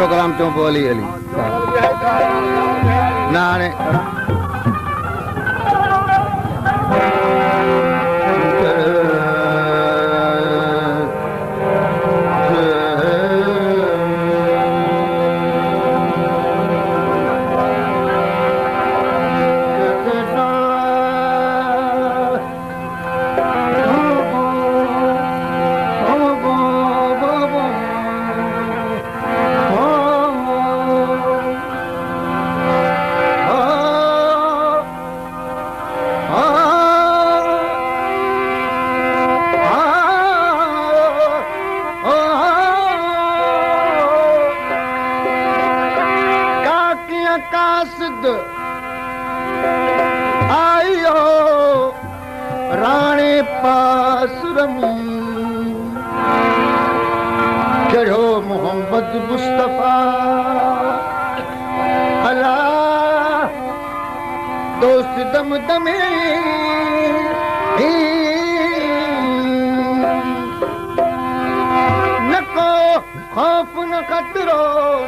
हिकिड़ो कलाम चऊं पोइ हली हली न हाणे कासिद आयो राणे पासुरमी चढ़ो मोहम्मद मुस्तफा अला दोस्त दम दमे न को खौफ न खतरो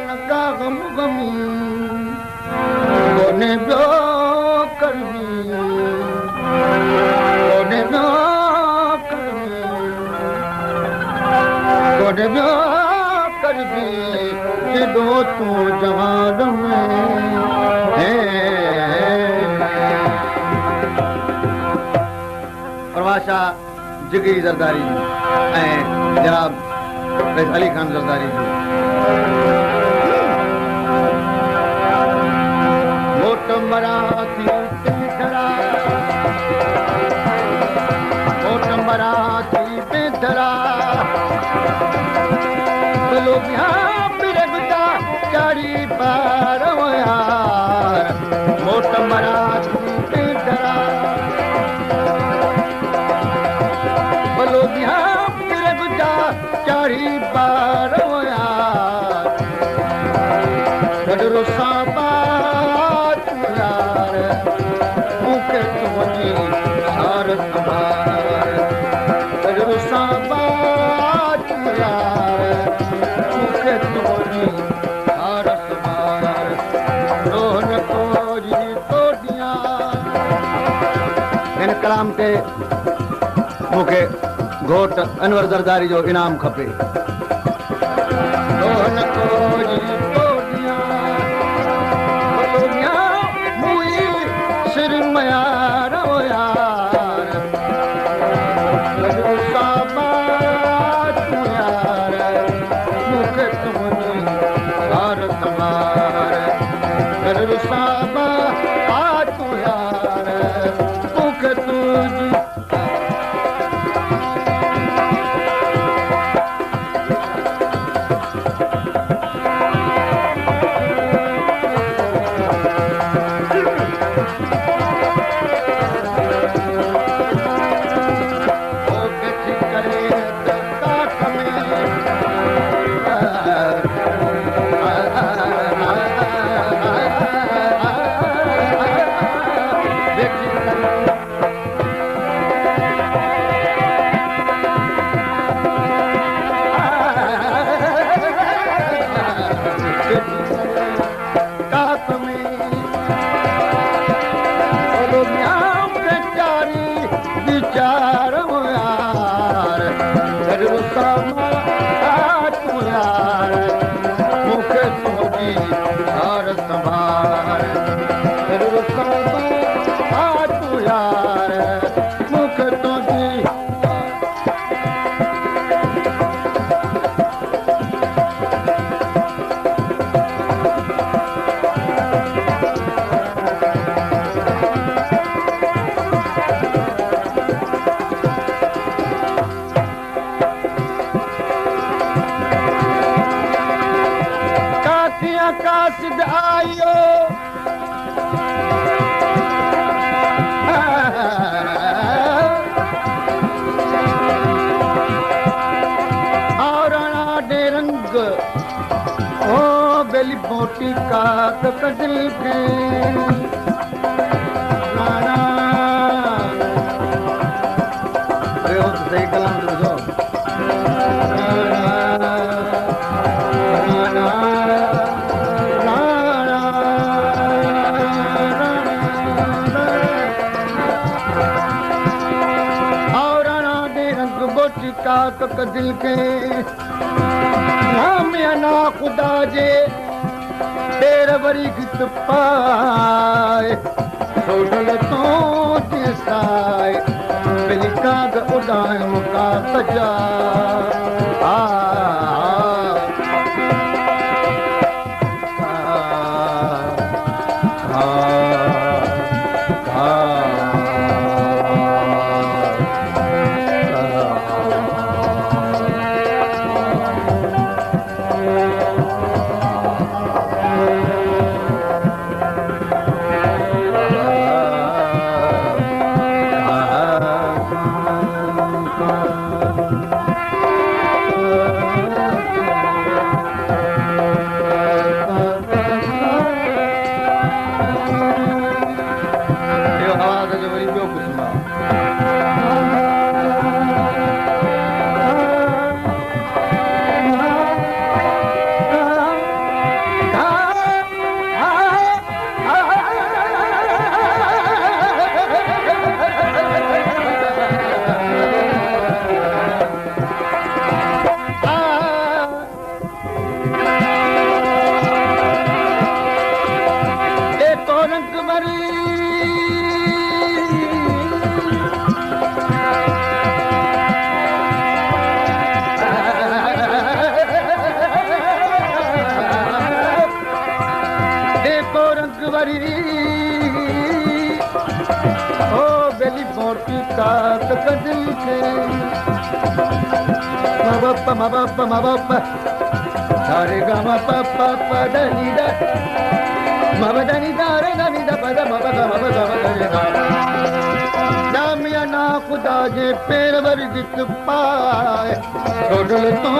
न का गम गमी कोने ब्यो करवी कोने ब्यो करवी कोने ब्यो करवी कि दो तू जवान में है प्रवाशा जिगरी जरदारी जनाब अली खान जरदारी मराठी बेधरा ओट मराठी बेधरा चलो बिहार बिरगदा चारी पार यार मोट मराठी बेधरा चलो बिहार बिरगदा चारी पार यार गडरो साबा मुखे तुझी हार संभार गजरो साबात यार मुखे तुझी हार संभार रोहन कोजी तोड़िया इन कलाम ते मुखे घोट अनवर जरदारी जो इनाम खपे रोहन कोजी यार ओ यार गजरो साबात यार मुखे तुझी हार संभार गजरो साबात यार मुखे तुझी कासिद आयो और डे रंग ओ बेली बोटी का तो कजल के नाना अरे वो तो सही कलाम तो रात का दिल के नाम ना खुदा जे तेरे बरी गीत पाए छोड़ल तो जिसाए बिलिका ग उड़ायो का सजा Sare gama pa pa pa da ni da ma ba da ni da re da ni da pa da ma ba da ma ba da ma da ni da Damya na khuda je per var git paaye chodal to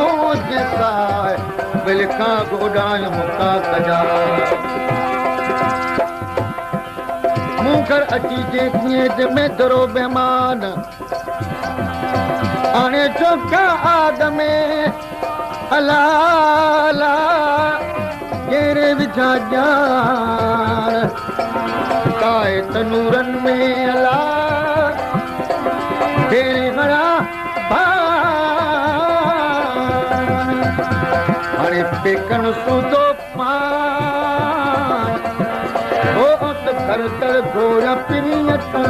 jisaye bilka godaay mukka kaja mukhar achi je nyed me daro behman ane chokka aadme अला केरे विछा जान काए तनूरन में अला तेरे मरा अरे pecan सुतो पान ओ त करतर गोरा पिरियता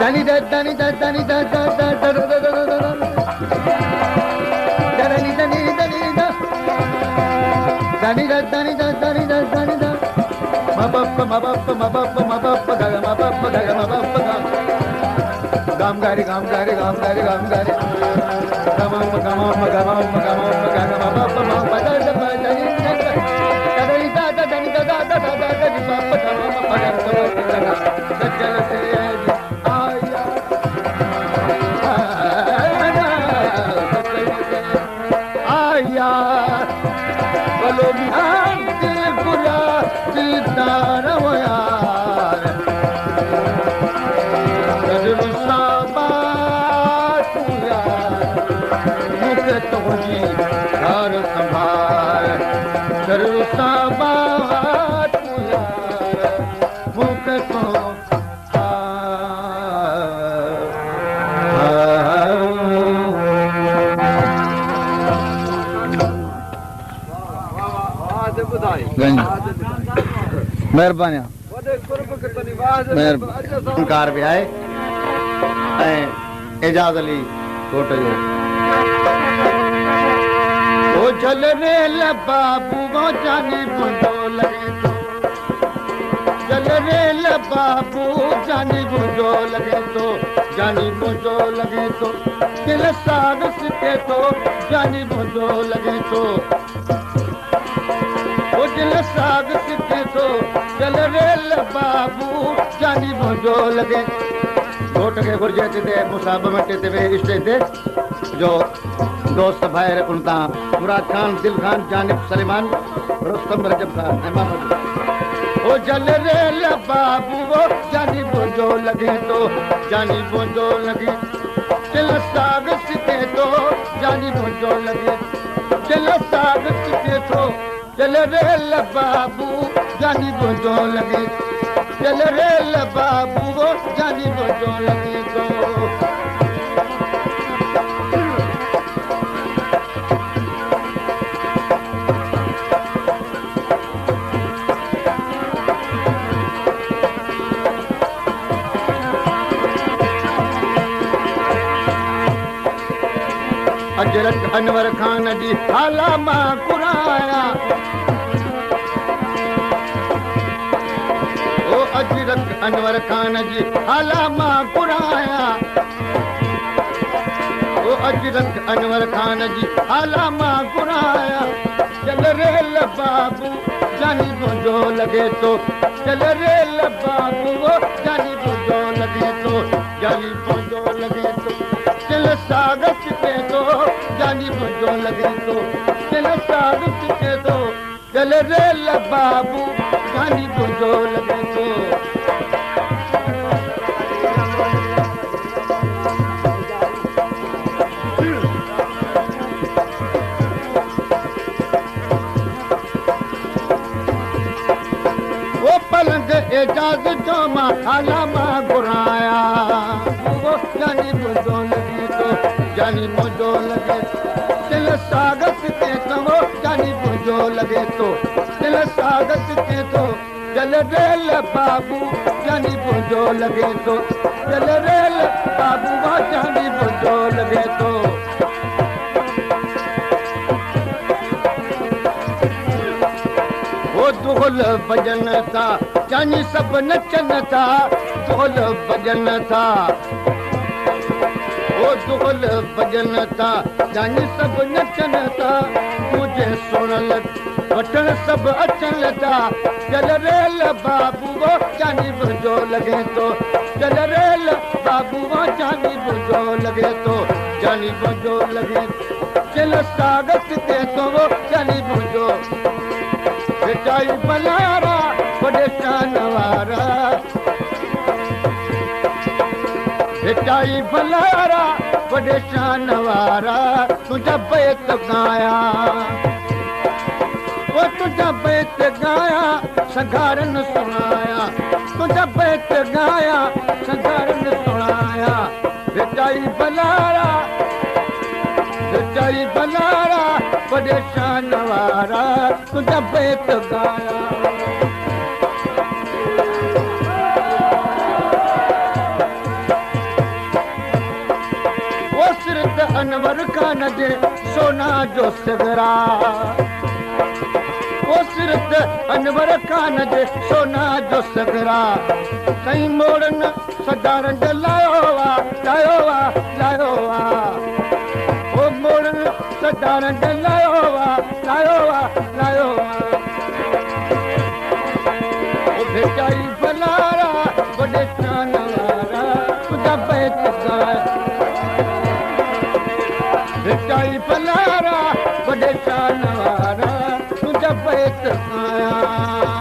Dani da dani da dani da da da da da da da da dani dani dani da dani da dani da dani da dani da ma ba pa ma ba pa ma ba pa ma ba pa ga ma ba pa ga ma ba pa ga gam gari gam gari gam gari gam gari gam ma gam ma gam ma gam ma ga ma ba pa ma ba da da dani da dani da da dani da da da da da dani ma pa ga ma pa ga ma pa ga sajjal se Balo bihan ke bula didar wo yaar Kadru sabat tu yaar mukhe tohji ghar sambhal Kadru sabat tu yaar mukhe to मेहरबानी car भी आए एजाज अली कोट जो ओ चलने बाबू गो जाने बंदो लगे तो चल rail बाबू जानी मुंहिंजो लॻे थो जानी मुंहिंजो लॻे थो दिल साग सिके थो जानी मुंहिंजो लॻे थो ओ दिल साग सिके थो चल रेल बाबू जानी मुंहिंजो लॻे घोट खे घुर्जे ते मुसाब मटे ते वेही स्टेज ते जो दोस्त भाइर उन तां मुराद खान दिल खान जानिब सलीमान रुस्तम रजब खान ऐं मोहम्मद ओ जल रेल बाबू वो जानी मुंहिंजो लॻे थो जानी मुंहिंजो लॻे दिल साग सिके थो जानी मुंहिंजो लॻे दिल साग सिके थो चल रेल बाबू जानी मुंहिंजो लॻे चल रेल बाबू वो जानी मुंहिंजो लॻे थो अजरत अनवर खान जी हाला मां कुराया ओ अजरत अनवर खान जी हाला मां कुराया ओ अजरत अनवर खान जी हाला मां कुराया चल रेल बाबू जानी मुंहिंजो लॻे थो चल रेल बाबू जानी मुंहिंजो लॻे थो जानी मुंहिंजो लॻे थो दिल साग सिके थो जानी मुंहिंजो लॻे थो दिल साग सिके थो चल रेल बाबू जानी मुंहिंजो लॻे थो वो पलंग एजाज जो मां हाला मां घुराया वो जानी मुंहिंजो लॻे थो जानी मुंहिंजो लॻे दिल साग सिके थो जानी मुंहिंजो लॻे थो दिल साग सिके थो चल रेल बाबू जानी मुंहिंजो लॻे थो चल रेल बाबू जानी मुंहिंजो लॻे थो वो ढोल भॼन था जानी सभु नचनि था ढोल भॼन था ओ ढोल भॼन था जानी सभु नचनि था तुंहिंजे सुणल वठण सभु अचनि था चल रेल बाबू जानी मुंहिंजो लॻे थो चल रेल बाबू जानी मुंहिंजो लॻे थो जानी मुंहिंजो लॻे चल साग सिके थो जानी मुंहिंजो बेटाई बलारा वॾे शान वारा बेटाई बलारा वॾे शान वारा तुंहिंजा बैत गाया वो तुंहिंजा बैत गाया संघारन सुणाया तुंहिंजा बैत गाया संघारन सुणाया बेटाई बलारा वॾे शान वारा तुंहिंजा बैत गाया वो सिरत अनवर खान जे सोना जो सिगरा वो सिरत अनवर खान जे सोना जो सिगरा कई मोड़न सदारंग लायो वा वो मोड़न सदारंग लायो वा वो बेचाई बलारा वॾे शान वारा तुंहिंजा बैत गाया बेचाई बलारा वॾे शान वारा तुंहिंजा बैत गाया